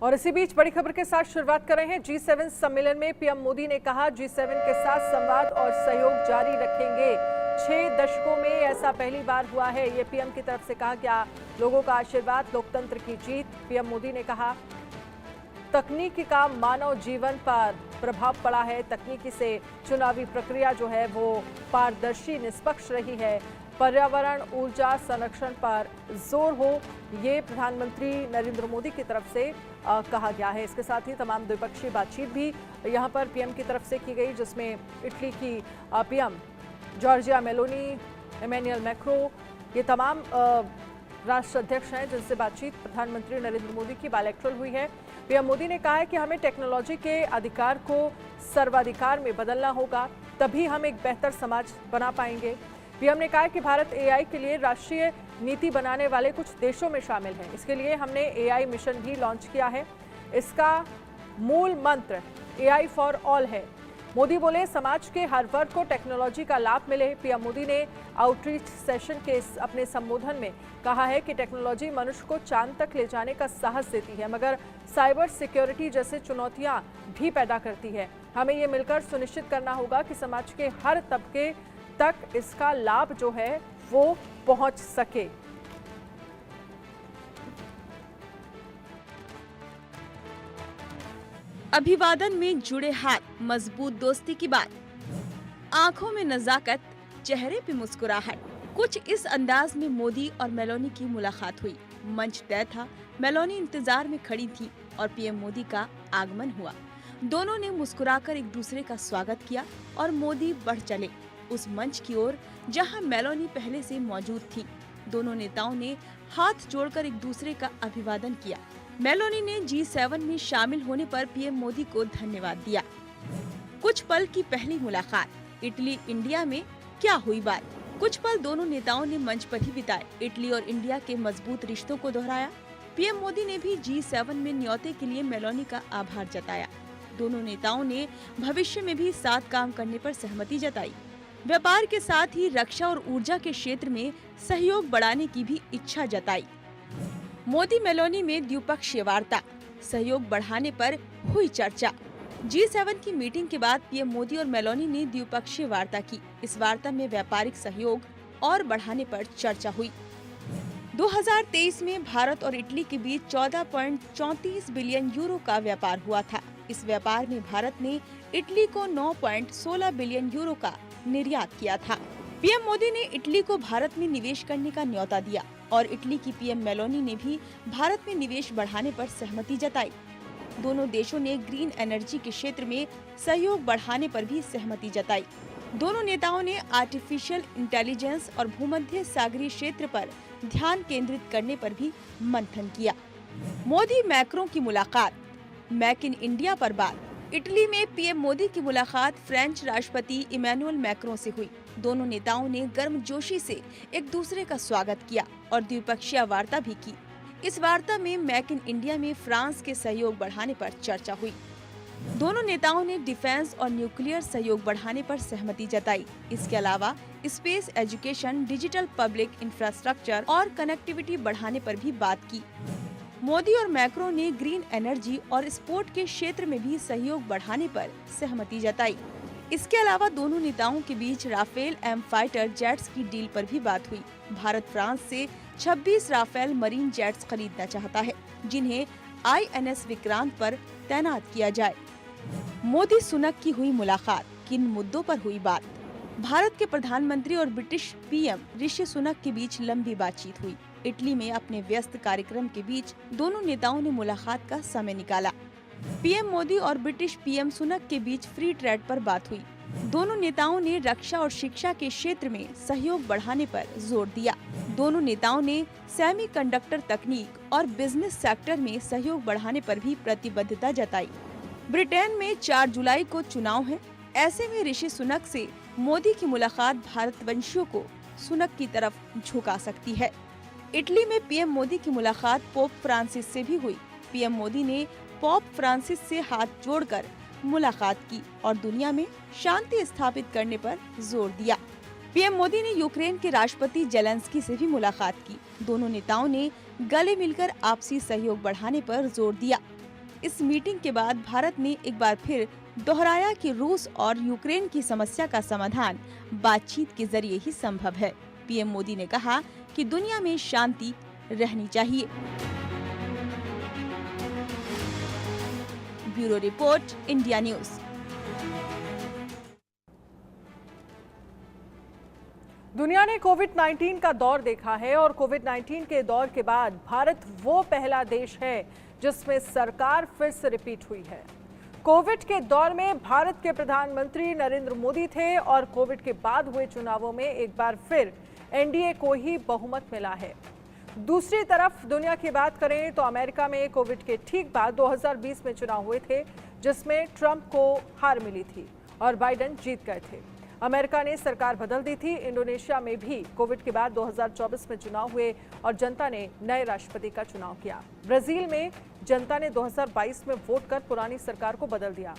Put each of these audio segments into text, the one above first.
और इसी बीच बड़ी खबर के साथ शुरुआत कर रहे हैं G7 सम्मेलन में। पीएम मोदी ने कहा G7 के साथ संवाद और सहयोग जारी रखेंगे। 6 दशकों में ऐसा पहली बार हुआ है। ये पीएम की तरफ से कहा गया। लोगों का आशीर्वाद, लोकतंत्र की जीत। पीएम मोदी ने कहा तकनीक का मानव जीवन पर प्रभाव पड़ा है। तकनीकी से चुनावी प्रक्रिया जो है वो पारदर्शी, निष्पक्ष रही है। पर्यावरण, ऊर्जा संरक्षण पर जोर हो, ये प्रधानमंत्री नरेंद्र मोदी की तरफ से कहा गया है। इसके साथ ही तमाम द्विपक्षीय बातचीत भी यहाँ पर पीएम की तरफ से की गई, जिसमें इटली की PM Giorgia Meloni, Emmanuel Macron, ये तमाम राष्ट्र अध्यक्ष हैं जिनसे बातचीत प्रधानमंत्री नरेंद्र मोदी की बायलैटरल हुई है। पीएम मोदी ने कहा है कि हमें टेक्नोलॉजी के अधिकार को सर्वाधिकार में बदलना होगा, तभी हम एक बेहतर समाज बना पाएंगे। पीएम ने कहा कि भारत एआई के लिए राष्ट्रीय नीति बनाने वाले कुछ देशों में शामिल है। इसके लिए हमने एआई मिशन भी लॉन्च किया है। इसका मूल मंत्र एआई फॉर ऑल है। मोदी बोले समाज के हर वर्ग को टेक्नोलॉजी का लाभ मिले। पीएम मोदी ने आउटरीच सेशन के अपने संबोधन में कहा है कि टेक्नोलॉजी मनुष्य को चांद तक ले जाने का साहस देती है, मगर साइबर सिक्योरिटी जैसे चुनौतियां भी पैदा करती है। हमें ये मिलकर सुनिश्चित करना होगा कि समाज के हर तबके तक इसका लाभ जो है वो पहुंच सके। अभिवादन में जुड़े हाथ, मजबूत दोस्ती की बात, आंखों में नजाकत, चेहरे पे मुस्कुराहट। कुछ इस अंदाज में मोदी और मेलोनी की मुलाकात हुई। मंच तय था, मेलोनी इंतजार में खड़ी थी और पीएम मोदी का आगमन हुआ। दोनों ने मुस्कुराकर एक दूसरे का स्वागत किया और मोदी बढ़ चले उस मंच की ओर जहां मेलोनी पहले से मौजूद थी। दोनों नेताओं ने हाथ जोड़कर एक दूसरे का अभिवादन किया। मेलोनी ने G7 में शामिल होने पर पीएम मोदी को धन्यवाद दिया। कुछ पल की पहली मुलाकात, इटली इंडिया में क्या हुई बात। कुछ पल दोनों नेताओं ने मंच पर ही बिताए। इटली और इंडिया के मजबूत रिश्तों को दोहराया। पीएम मोदी ने भी G7 में न्योते के लिए मेलोनी का आभार जताया। दोनों नेताओं ने भविष्य में भी साथ काम करने पर सहमति जताई। व्यापार के साथ ही रक्षा और ऊर्जा के क्षेत्र में सहयोग बढ़ाने की भी इच्छा जताई। मोदी मेलोनी में द्विपक्षीय वार्ता, सहयोग बढ़ाने पर हुई चर्चा। G7 की मीटिंग के बाद पीएम मोदी और मेलोनी ने द्विपक्षीय वार्ता की। इस वार्ता में व्यापारिक सहयोग और बढ़ाने पर चर्चा हुई। 2023 में भारत और इटली के बीच 14.34 बिलियन यूरो का व्यापार हुआ था। इस व्यापार में भारत ने इटली को 9.16 बिलियन यूरो का निर्यात किया था। पीएम मोदी ने इटली को भारत में निवेश करने का न्योता दिया और इटली की पीएम मेलोनी ने भी भारत में निवेश बढ़ाने पर सहमति जताई। दोनों देशों ने ग्रीन एनर्जी के क्षेत्र में सहयोग बढ़ाने पर भी सहमति जताई। दोनों नेताओं ने आर्टिफिशियल इंटेलिजेंस और भूमध्य सागरीय क्षेत्र पर ध्यान केंद्रित करने पर भी मंथन किया। मोदी मैक्रों की मुलाकात, मेक इन इंडिया पर बात। इटली में पीएम मोदी की मुलाकात फ्रेंच राष्ट्रपति इमैनुअल मैक्रों से हुई। दोनों नेताओं ने गर्मजोशी से एक दूसरे का स्वागत किया और द्विपक्षीय वार्ता भी की। इस वार्ता में मेक इन इंडिया में फ्रांस के सहयोग बढ़ाने पर चर्चा हुई। दोनों नेताओं ने डिफेंस और न्यूक्लियर सहयोग बढ़ाने पर सहमति जताई। इसके अलावा space education, digital public infrastructure और कनेक्टिविटी बढ़ाने पर भी बात की। मोदी और मैक्रो ने ग्रीन एनर्जी और स्पोर्ट के क्षेत्र में भी सहयोग बढ़ाने पर सहमति जताई। इसके अलावा दोनों नेताओं के बीच राफेल एम फाइटर जेट्स की डील पर भी बात हुई। भारत फ्रांस से 26 राफेल मरीन जेट्स खरीदना चाहता है, जिन्हें INS विक्रांत पर तैनात किया जाए। मोदी सुनक की हुई मुलाकात, किन मुद्दों पर हुई बात। भारत के प्रधानमंत्री और ब्रिटिश पीएम ऋषि सुनक के बीच लंबी बातचीत हुई। इटली में अपने व्यस्त कार्यक्रम के बीच दोनों नेताओं ने मुलाकात का समय निकाला। पीएम मोदी और ब्रिटिश पीएम सुनक के बीच फ्री ट्रेड पर बात हुई। दोनों नेताओं ने रक्षा और शिक्षा के क्षेत्र में सहयोग बढ़ाने पर जोर दिया। दोनों नेताओं ने सेमीकंडक्टर तकनीक और बिजनेस सेक्टर में सहयोग बढ़ाने पर भी प्रतिबद्धता जताई। ब्रिटेन में 4 जुलाई को चुनाव है। ऐसे में ऋषि सुनक से मोदी की मुलाकात भारतवंशियों को सुनक की तरफ झुका सकती है। इटली में पीएम मोदी की मुलाकात पोप फ्रांसिस से भी हुई। पीएम मोदी ने पोप फ्रांसिस से हाथ जोड़कर मुलाकात की और दुनिया में शांति स्थापित करने पर जोर दिया। पीएम मोदी ने यूक्रेन के राष्ट्रपति जेलेंस्की से भी मुलाकात की। दोनों नेताओं ने गले मिलकर आपसी सहयोग बढ़ाने पर जोर दिया। इस मीटिंग के बाद भारत ने एक बार फिर दोहराया कि रूस और यूक्रेन की समस्या का समाधान बातचीत के जरिए ही संभव है। पीएम मोदी ने कहा कि दुनिया में शांति रहनी चाहिए। Bureau report, India news. दुनिया ने कोविड-19 का दौर देखा है और कोविड-19 के दौर के बाद भारत वो पहला देश है जिसमें सरकार फिर से रिपीट हुई है। कोविड के दौर में भारत के प्रधानमंत्री नरेंद्र मोदी थे और कोविड के बाद हुए चुनावों में एक बार फिर एनडीए को ही बहुमत मिला है। दूसरी तरफ दुनिया की बात करें तो अमेरिका में कोविड के ठीक बाद 2020 में चुनाव हुए थे जिसमें ट्रंप को हार मिली थी और बाइडेन जीत गए थे। अमेरिका ने सरकार बदल दी थी। इंडोनेशिया में भी कोविड के बाद 2024 में चुनाव हुए और जनता ने नए राष्ट्रपति का चुनाव किया। ब्राजील में जनता ने 2022 में वोट कर पुरानी सरकार को बदल दिया।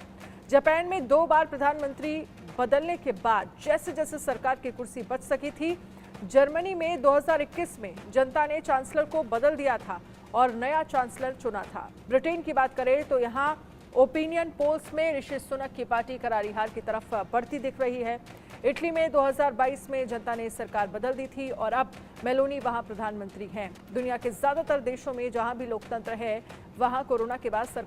जापान में 2 बार प्रधानमंत्री बदलने के बाद जैसे जैसे सरकार की कुर्सी बच सकी थी। जर्मनी में 2021 में जनता ने चांसलर को बदल दिया था और नया चांसलर चुना था। ब्रिटेन की बात करें तो यहाँ ओपिनियन पोल्स में ऋषि सुनक की पार्टी करारी हार की तरफ बढ़ती दिख रही है। इटली में 2022 में जनता ने सरकार बदल दी थी और अब मेलोनी वहां प्रधानमंत्री हैं। दुनिया के ज्यादातर देशों में जहां भी लोकतंत्र है वहां कोरोना के बाद सरकार